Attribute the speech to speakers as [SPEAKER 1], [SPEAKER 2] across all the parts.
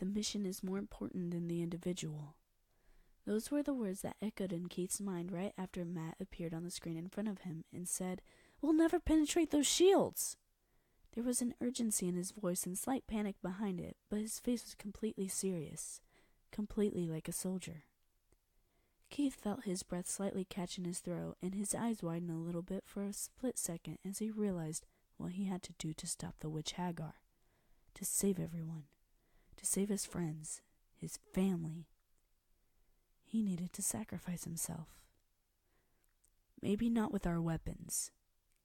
[SPEAKER 1] The mission is more important than the individual. Those were the words that echoed in Keith's mind right after Matt appeared on the screen in front of him and said, "We'll never penetrate those shields!" There was an urgency in his voice and slight panic behind it, but his face was completely serious, completely like a soldier. Keith felt his breath slightly catch in his throat, and his eyes widened a little bit for a split second as he realized what he had to do to stop the witch Hagar, to save everyone, to save his friends, his family. He needed to sacrifice himself. "Maybe not with our weapons,"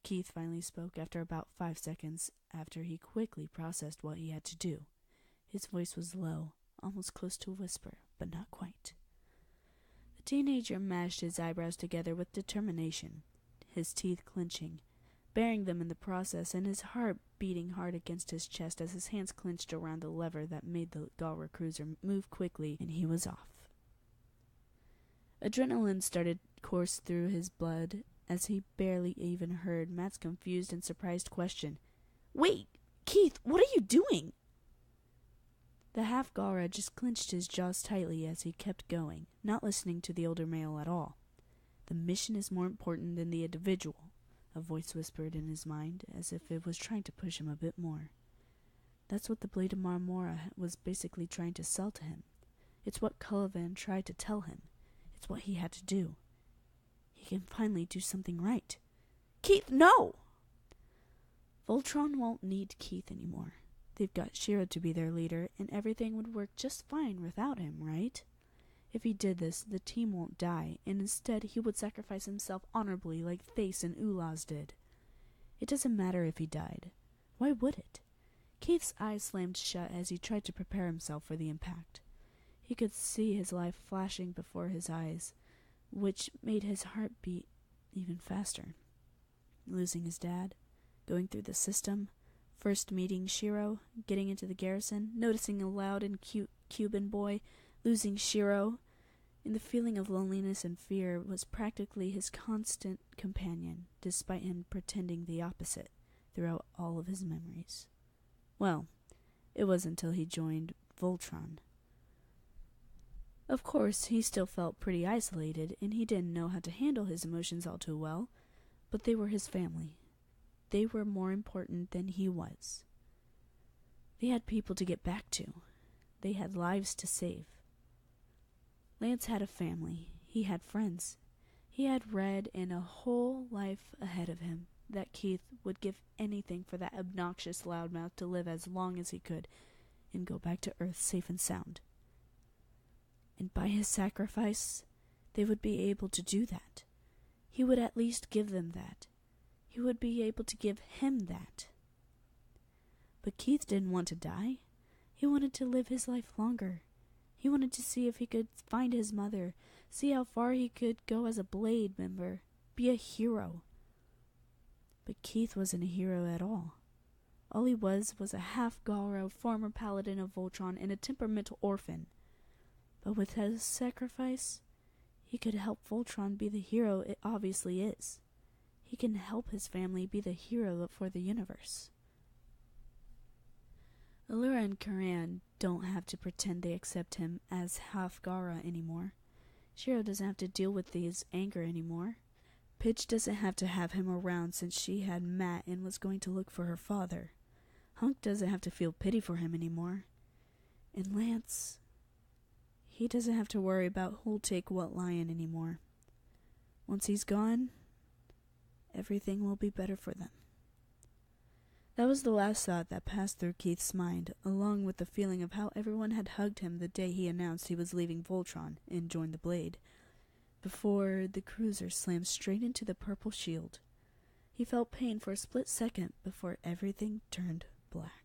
[SPEAKER 1] Keith finally spoke after about 5 seconds after he quickly processed what he had to do. His voice was low, almost close to a whisper, but not quite. The teenager mashed his eyebrows together with determination, his teeth clenching, baring them in the process, and his heart beating hard against his chest as his hands clenched around the lever that made the Galra cruiser move quickly, and he was off. Adrenaline started to course through his blood as he barely even heard Matt's confused and surprised question. "Wait, Keith, what are you doing?" The half-Galra just clenched his jaws tightly as he kept going, not listening to the older male at all. "The mission is more important than the individual," a voice whispered in his mind, as if it was trying to push him a bit more. That's what the Blade of Marmora was basically trying to sell to him. It's what Cullivan tried to tell him. It's what he had to do. He can finally do something right. "Keith, no!" Voltron won't need Keith anymore. They've got Shiro to be their leader, and everything would work just fine without him, right? If he did this, the team won't die, and instead he would sacrifice himself honorably like Thace and Ulaz did. It doesn't matter if he died. Why would it? Keith's eyes slammed shut as he tried to prepare himself for the impact. He could see his life flashing before his eyes, which made his heart beat even faster. Losing his dad, going through the system, first meeting Shiro, getting into the garrison, noticing a loud and cute Cuban boy, losing Shiro, and the feeling of loneliness and fear was practically his constant companion, despite him pretending the opposite throughout all of his memories. Well, it was until he joined Voltron. Of course, he still felt pretty isolated, and he didn't know how to handle his emotions all too well, but they were his family. They were more important than he was. They had people to get back to. They had lives to save. Lance had a family. He had friends. He had Red and a whole life ahead of him that Keith would give anything for that obnoxious loudmouth to live as long as he could and go back to Earth safe and sound. And by his sacrifice, they would be able to do that. He would at least give them that. He would be able to give him that. But Keith didn't want to die. He wanted to live his life longer. He wanted to see if he could find his mother, see how far he could go as a Blade member, be a hero. But Keith wasn't a hero at all. All he was a half-Galra, former paladin of Voltron, and a temperamental orphan. But with his sacrifice, he could help Voltron be the hero it obviously is. He can help his family be the hero for the universe. Allura and Karan don't have to pretend they accept him as half-Galra anymore. Shiro doesn't have to deal with his anger anymore. Pidge doesn't have to have him around since she had Matt and was going to look for her father. Hunk doesn't have to feel pity for him anymore. And Lance, he doesn't have to worry about who'll take what lion anymore. Once he's gone, everything will be better for them. That was the last thought that passed through Keith's mind, along with the feeling of how everyone had hugged him the day he announced he was leaving Voltron and joined the Blade, before the cruiser slammed straight into the purple shield. He felt pain for a split second before everything turned black.